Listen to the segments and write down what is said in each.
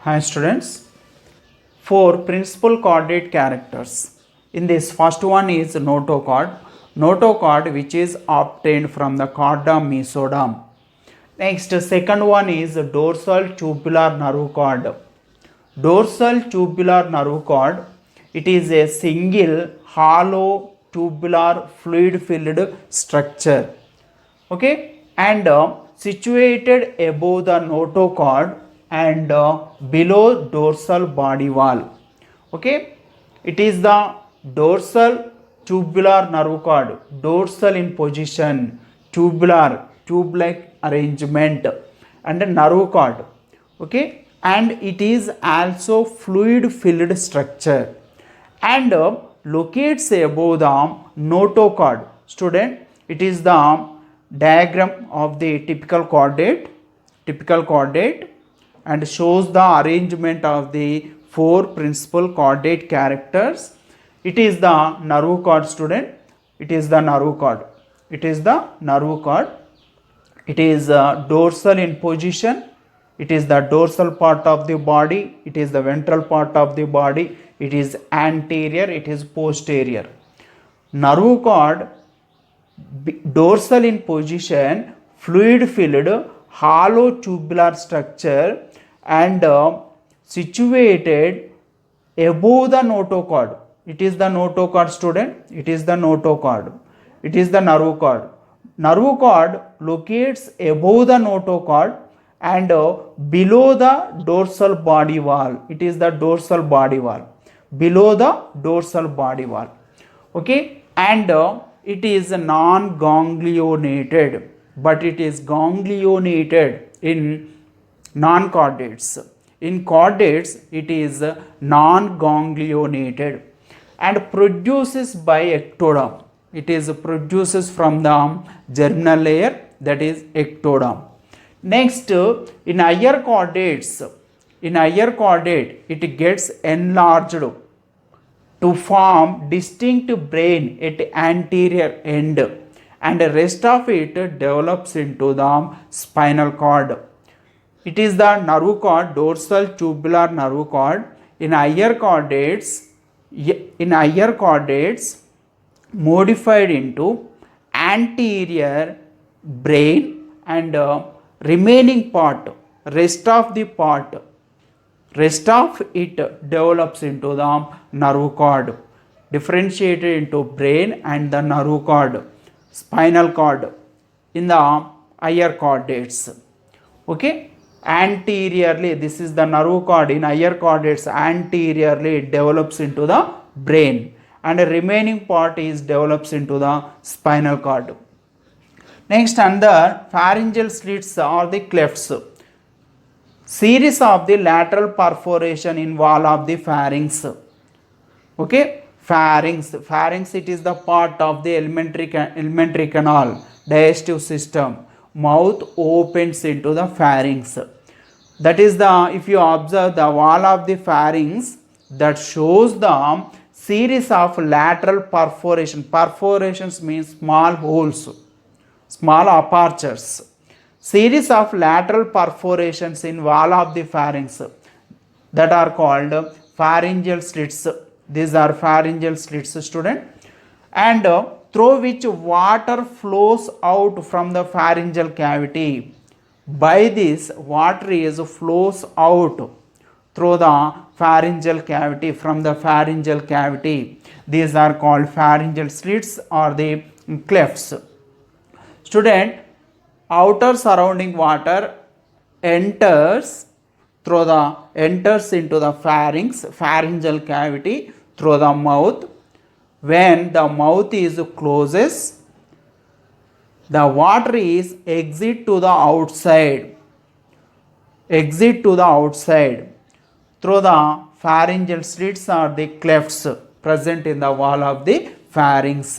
Hi students, four principal chordate characters. In this first one is notochord. Notochord which is obtained from the chorda mesoderm. Next second one is dorsal tubular nerve cord. Dorsal tubular nerve cord, it is a single hollow tubular fluid filled structure. Okay, and situated above the notochord and below dorsal body wall. Okay, it is the dorsal tubular nerve cord, dorsal in position, tubular, tube like arrangement, and a nerve cord. Okay, and it is also fluid filled structure and locates above the notochord. Student, it is the diagram of the typical chordate and shows the arrangement of the four principal chordate characters. It is the nerve cord, student. It is the nerve cord. It is the nerve cord. It is dorsal in position. It is the dorsal part of the body. It is the ventral part of the body. It is anterior. It is posterior. Nerve cord, dorsal in position, fluid filled, hollow tubular structure and situated above the notochord. It is the notochord, student. It is the notochord. It is the nerve cord. Nerve cord locates above the notochord and below the dorsal body wall. It is the dorsal body wall. Below the dorsal body wall. Okay, and it is non-ganglionated, but it is ganglionated in non-chordates. In chordates, it is non-ganglionated and produces by ectoderm. It is produces from the germinal layer, that is ectoderm. Next, in higher chordates, it gets enlarged to form distinct brain at anterior end and the rest of it develops into the spinal cord. It is the nerve cord, dorsal tubular nerve cord. In higher chordates modified into anterior brain and remaining part, rest of it develops into the nerve cord, differentiated into brain and the nerve cord, spinal cord in the higher chordates. Okay, anteriorly, this is the nerve cord. In higher chordates, anteriorly it develops into the brain and the remaining part is develops into the spinal cord. Next, under pharyngeal slits or the clefts, series of the lateral perforation in wall of the pharynx. Okay, pharynx, it is the part of the alimentary canal, digestive system. Mouth opens into the pharynx. That is the, if you observe the wall of the pharynx, that shows the series of lateral perforation. Perforations means small holes, small apertures. Series of lateral perforations in wall of the pharynx that are called pharyngeal slits. These are pharyngeal slits, student, and through which water flows out from the pharyngeal cavity. By this, water flows out through the pharyngeal cavity, from the pharyngeal cavity. These are called pharyngeal slits or the clefts. Student, outer surrounding water enters into the pharyngeal cavity through the mouth. When the mouth is closes, the water is exit to the outside through the pharyngeal slits or the clefts present in the wall of the pharynx.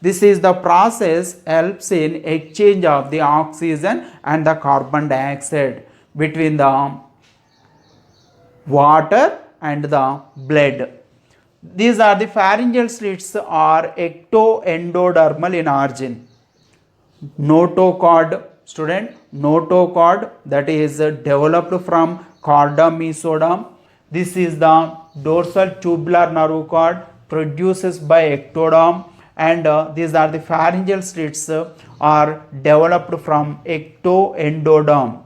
This is the process helps in exchange of the oxygen and the carbon dioxide between the water and the blood. These are the pharyngeal slits are ectoendodermal in origin. Notochord, student, notochord, that is developed from chorda mesoderm. This is the dorsal tubular nerve cord produced by ectoderm, and these are the pharyngeal slits are developed from ectoendoderm.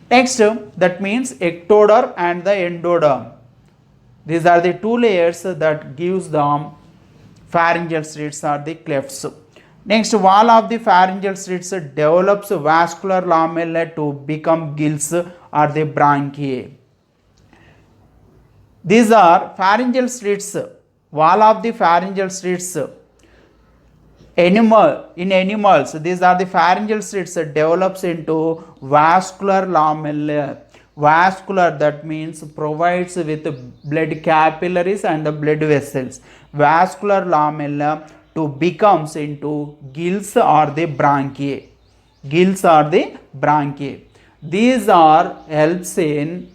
Next, that means ectoderm and the endoderm. These are the two layers that gives the pharyngeal slits or the clefts. Next, wall of the pharyngeal slits develops vascular lamellae to become gills or the branchiae. These are pharyngeal slits, wall of the pharyngeal slits. In animals, these are the pharyngeal slits develops into vascular lamellae. Vascular, that means provides with blood capillaries and the blood vessels. Vascular lamella to becomes into gills or the branchiae. Gills or the branchiae. These are helps in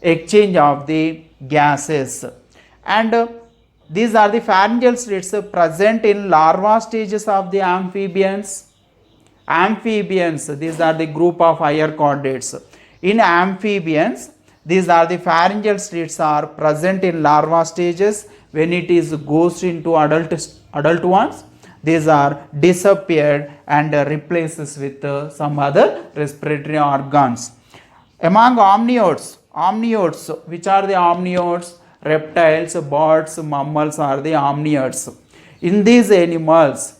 exchange of the gases, and these are the pharyngeal slits present in larva stages of the amphibians. Amphibians, these are the group of higher chordates. In amphibians, these are the pharyngeal slits are present in larva stages. When it is goes into adult ones, these are disappeared and replaces with some other respiratory organs. Among amniotes, which are the amniotes? Reptiles, birds, mammals are the amniotes. In these animals,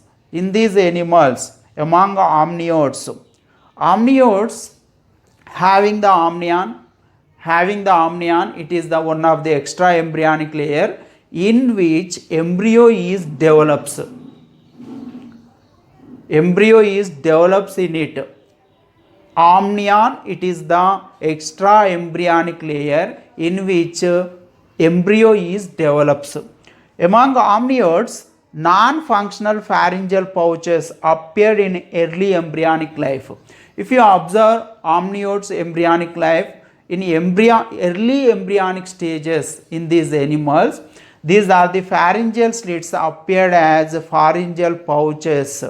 among amniotes having the amnion, it is the one of the extra embryonic layer in which embryo is develops. Embryo is develops in it. Amnion, it is the extra embryonic layer in which embryo is develops. Among amniotes, non-functional pharyngeal pouches appeared in early embryonic life. If you observe amniotes embryonic life, in early embryonic stages in these animals, these are the pharyngeal slits appeared as pharyngeal pouches,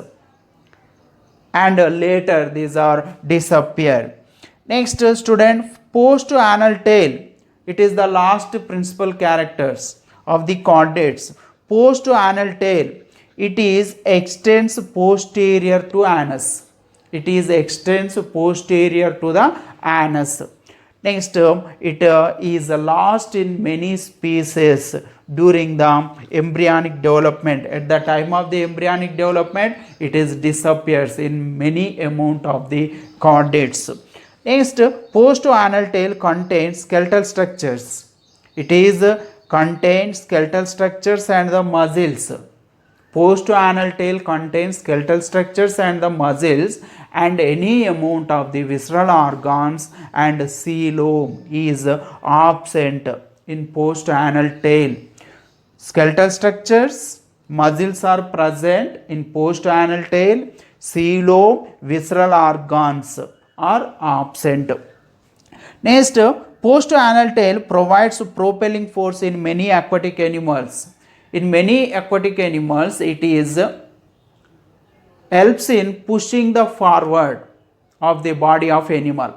and later these are disappeared. Next, student, post-anal tail. It is the last principal characters of the chordates. Post-anal tail, it is extends posterior to anus. It is extends posterior to the anus. Next, it is lost in many species during the embryonic development. At the time of the embryonic development, it is disappears in many amount of the chordates. Next, post-anal tail contains skeletal structures. It is contains skeletal structures and the muscles. Post-anal tail contains skeletal structures and the muscles, and any amount of the visceral organs and coelom is absent in post-anal tail. Skeletal structures, muscles are present in post-anal tail. Coelom, visceral organs are absent. Next, post-anal tail provides propelling force in many aquatic animals. In many aquatic animals, it is helps in pushing the forward of the body of animal.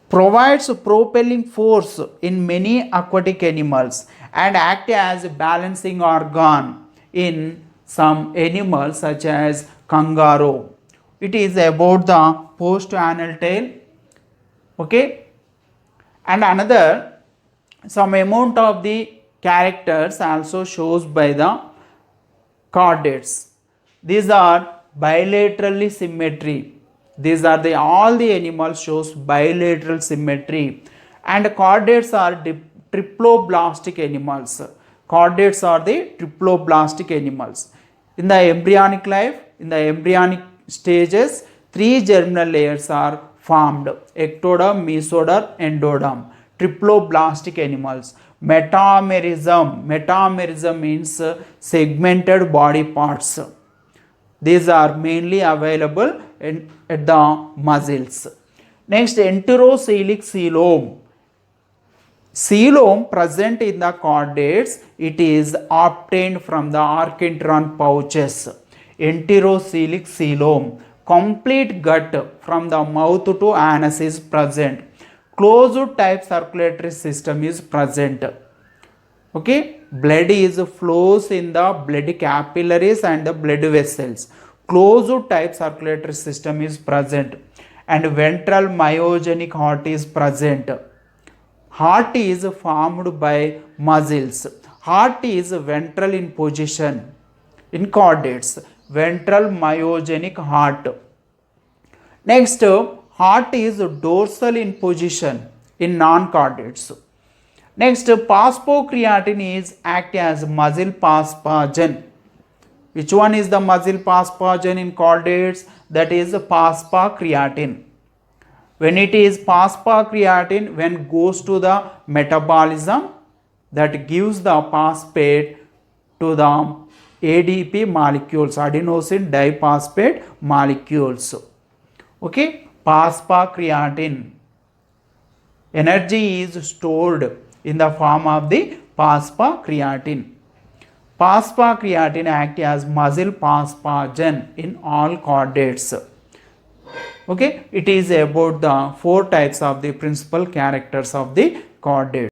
Provides propelling force in many aquatic animals and act as a balancing organ in some animals such as kangaroo. It is about the post-anal tail. Okay, and another some amount of the characters also shows by the chordates. These are bilaterally symmetry. These are the all the animals shows bilateral symmetry, and chordates are triploblastic animals. Chordates are the triploblastic animals. In the embryonic life, in the embryonic stages, 3 germinal layers are formed: ectoderm, mesoderm, endoderm. Triploblastic animals. Metamerism means segmented body parts. These are mainly available at the muscles. Next, enterocoelic coelom. Coelom present in the chordates, it is obtained from the archenteron pouches. Enterocoelic coelom. Complete gut from the mouth to anus is present. closed type circulatory system is present. Okay, blood is flows in the blood capillaries and the blood vessels. Closed type circulatory system is present, and ventral myogenic heart is present. Heart is formed by muscles. Heart is ventral in position in chordates. Ventral myogenic heart. Next, heart is dorsal in position in non-chordates. Next, phosphocreatine is act as muscle phosphagen. Which one is the muscle phosphagen in chordates? That is phosphocreatine. When it is phosphocreatine, when goes to the metabolism, that gives the phosphate to the ADP molecules, adenosine diphosphate molecules. Okay, phosphocreatine. Energy is stored in the form of the phosphocreatine. Phosphocreatine acts as muscle phosphagen in all chordates. Okay, it is about the 4 types of the principal characters of the chordate.